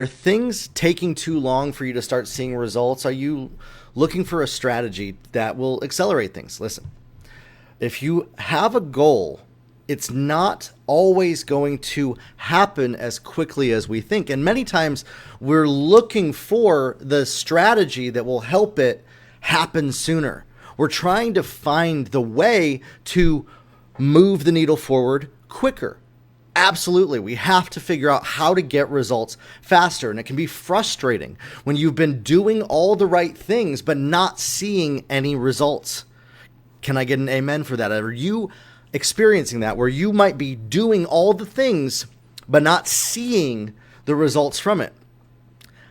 Are things taking too long for you to start seeing results? Are you looking for a strategy that will accelerate things? Listen, if you have a goal, it's not always going to happen as quickly as we think. And many times we're looking for the strategy that will help it happen sooner. We're trying to find the way to move the needle forward quicker. Absolutely. We have to figure out how to get results faster. And it can be frustrating when you've been doing all the right things, but not seeing any results. Can I get an amen for that? Are you experiencing that where you might be doing all the things, but not seeing the results from it?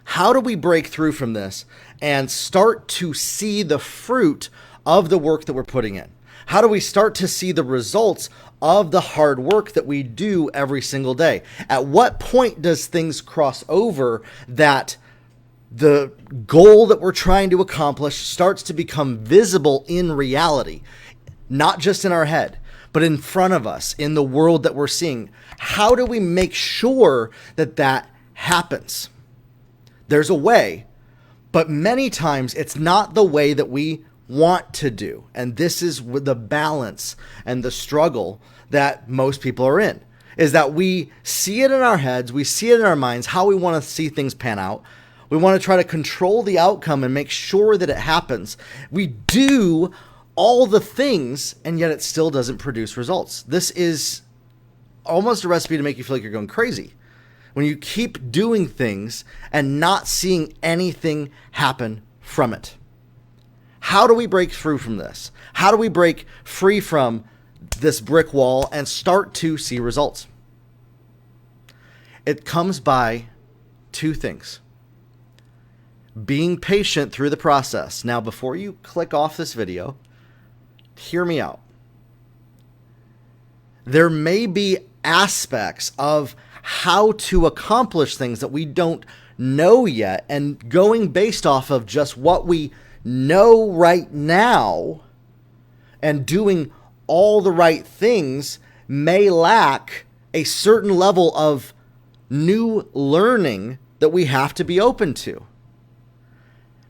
How do we break through from this and start to see the fruit of the work that we're putting in? How do we start to see the results of the hard work that we do every single day? At what point does things cross over that the goal that we're trying to accomplish starts to become visible in reality, not just in our head, but in front of us, in the world that we're seeing? How do we make sure that that happens? There's a way, but many times it's not the way that we want to do. And this is the balance and the struggle that most people are in, is that we see it in our heads, we see it in our minds, how we want to see things pan out. We want to try to control the outcome and make sure that it happens. We do all the things, and yet it still doesn't produce results. This is almost a recipe to make you feel like you're going crazy. When you keep doing things and not seeing anything happen from it. How do we break through from this? How do we break free from this brick wall and start to see results? It comes by two things. Being patient through the process. Now, before you click off this video, hear me out. There may be aspects of how to accomplish things that we don't know yet, and going based off of just what we know right now and doing all the right things may lack a certain level of new learning that we have to be open to.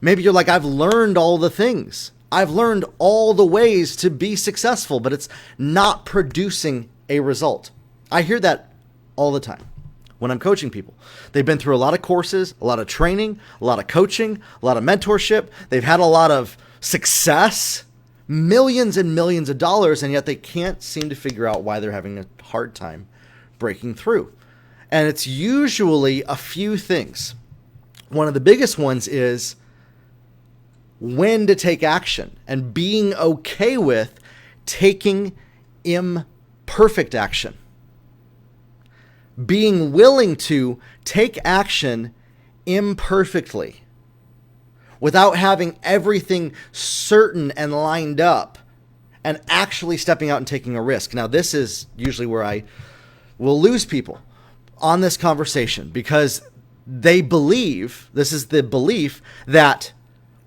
Maybe you're like, I've learned all the things. I've learned all the ways to be successful, but it's not producing a result. I hear that all the time when I'm coaching people. They've been through a lot of courses, a lot of training, a lot of coaching, a lot of mentorship. They've had a lot of success, millions and millions of dollars, and yet they can't seem to figure out why they're having a hard time breaking through. And it's usually a few things. One of the biggest ones is when to take action and being okay with taking imperfect action. Being willing to take action imperfectly without having everything certain and lined up and actually stepping out and taking a risk. Now, this is usually where I will lose people on this conversation because they believe, this is the belief, that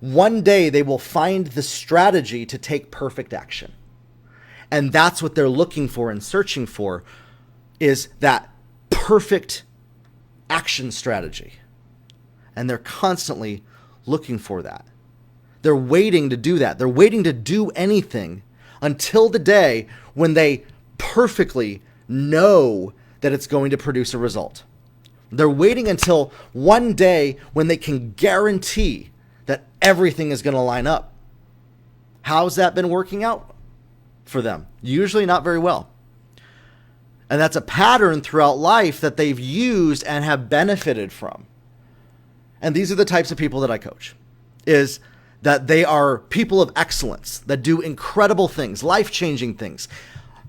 one day they will find the strategy to take perfect action. And that's what they're looking for and searching for, is that perfect action strategy. And they're constantly looking for that. They're waiting to do that. They're waiting to do anything until the day when they perfectly know that it's going to produce a result. They're waiting until one day when they can guarantee that everything is going to line up. How's that been working out for them? Usually not very well. And that's a pattern throughout life that they've used and have benefited from. And these are the types of people that I coach, is that they are people of excellence that do incredible things, life-changing things,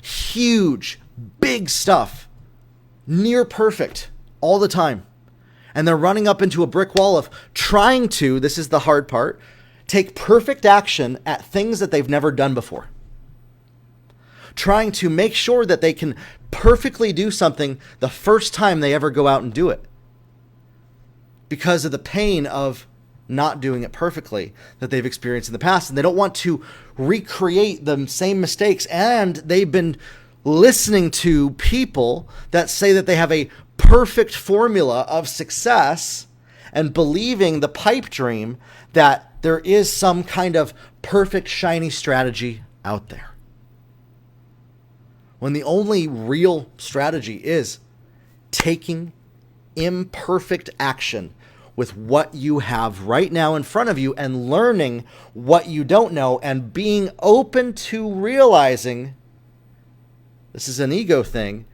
huge, big stuff, near perfect all the time. And they're running up into a brick wall of trying to, this is the hard part, take perfect action at things that they've never done before. Trying to make sure that they can perfectly do something the first time they ever go out and do it, because of the pain of not doing it perfectly that they've experienced in the past. And they don't want to recreate the same mistakes. And they've been listening to people that say that they have a perfect formula of success and believing the pipe dream that there is some kind of perfect, shiny strategy out there. When the only real strategy is taking imperfect action with what you have right now in front of you and learning what you don't know and being open to realizing, this is an ego thing,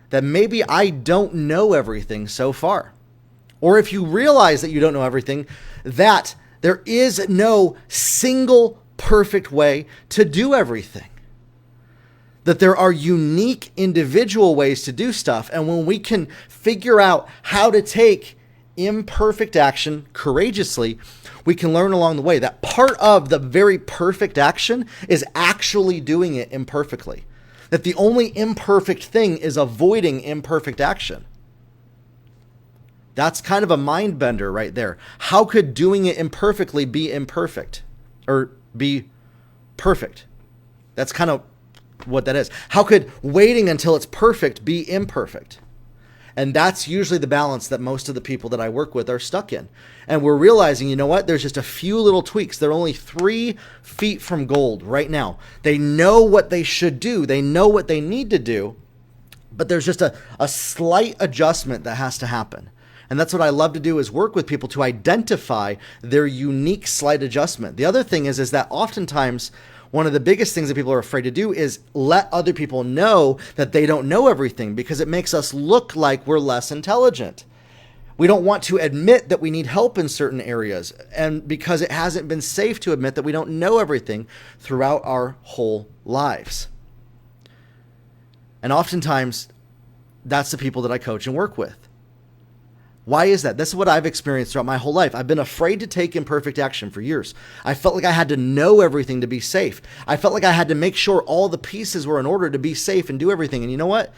that maybe I don't know everything so far. Or if you realize that you don't know everything, that there is no single perfect way to do everything. That there are unique individual ways to do stuff. And when we can figure out how to take imperfect action courageously, we can learn along the way that part of the very perfect action is actually doing it imperfectly. That the only imperfect thing is avoiding imperfect action. That's kind of a mind bender right there. How could doing it imperfectly be imperfect or be perfect? That's kind of what that is. How could waiting until it's perfect be imperfect? And that's usually the balance that most of the people that I work with are stuck in. And we're realizing, you know what? There's just a few little tweaks. They're only 3 feet from gold right now. They know what they should do. They know what they need to do. But there's just a slight adjustment that has to happen. And that's what I love to do, is work with people to identify their unique slight adjustment. The other thing is that oftentimes one of the biggest things that people are afraid to do is let other people know that they don't know everything, because it makes us look like we're less intelligent. We don't want to admit that we need help in certain areas, and because it hasn't been safe to admit that we don't know everything throughout our whole lives. And oftentimes, that's the people that I coach and work with. Why is that? This is what I've experienced throughout my whole life. I've been afraid to take imperfect action for years. I felt like I had to know everything to be safe. I felt like I had to make sure all the pieces were in order to be safe and do everything. And you know what?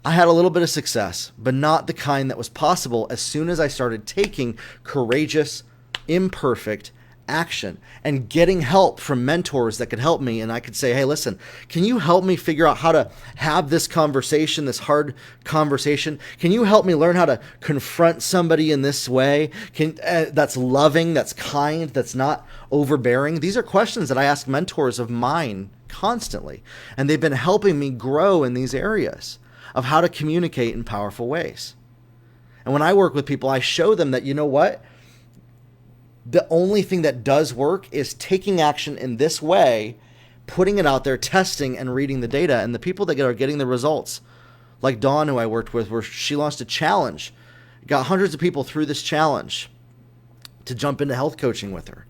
I had a little bit of success, but not the kind that was possible as soon as I started taking courageous, imperfect action and getting help from mentors that could help me. And I could say, hey, listen, can you help me figure out how to have this conversation, this hard conversation? Can you help me learn how to confront somebody in this way? That's loving, that's kind, that's not overbearing? These are questions that I ask mentors of mine constantly. And they've been helping me grow in these areas of how to communicate in powerful ways. And when I work with people, I show them that, you know what? The only thing that does work is taking action in this way, putting it out there, testing and reading the data. And the people that are getting the results, like Dawn, who I worked with, where she launched a challenge, got hundreds of people through this challenge to jump into health coaching with her.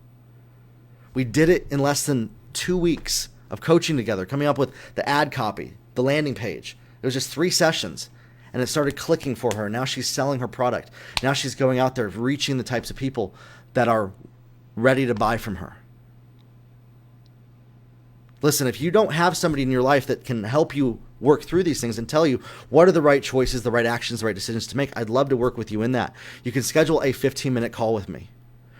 We did it in less than 2 weeks of coaching together, coming up with the ad copy, the landing page. It was just 3 sessions. And it started clicking for her. Now she's selling her product. Now she's going out there, reaching the types of people that are ready to buy from her. Listen, if you don't have somebody in your life that can help you work through these things and tell you what are the right choices, the right actions, the right decisions to make, I'd love to work with you in that. You can schedule a 15-minute call with me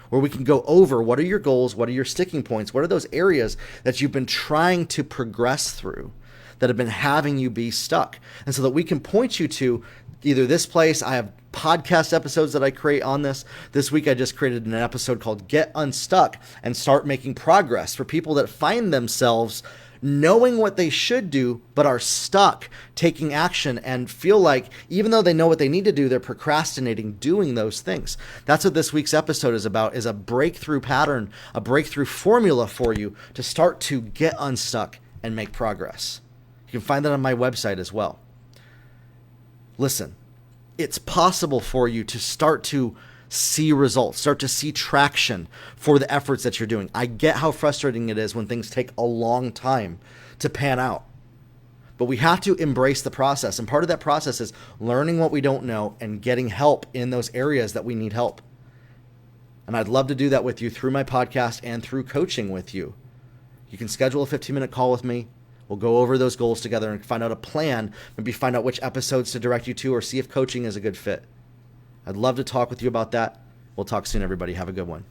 where we can go over what are your goals, what are your sticking points, what are those areas that you've been trying to progress through that have been having you be stuck. And so that we can point you to either this place. I have podcast episodes that I create on this. This week I just created an episode called Get Unstuck and Start Making Progress, for people that find themselves knowing what they should do, but are stuck taking action and feel like even though they know what they need to do, they're procrastinating doing those things. That's what this week's episode is about, is a breakthrough pattern, a breakthrough formula for you to start to get unstuck and make progress. You can find that on my website as well. Listen, it's possible for you to start to see results, start to see traction for the efforts that you're doing. I get how frustrating it is when things take a long time to pan out. But we have to embrace the process. And part of that process is learning what we don't know and getting help in those areas that we need help. And I'd love to do that with you through my podcast and through coaching with you. You can schedule a 15-minute call with me. We'll go over those goals together and find out a plan, maybe find out which episodes to direct you to, or see if coaching is a good fit. I'd love to talk with you about that. We'll talk soon, everybody. Have a good one.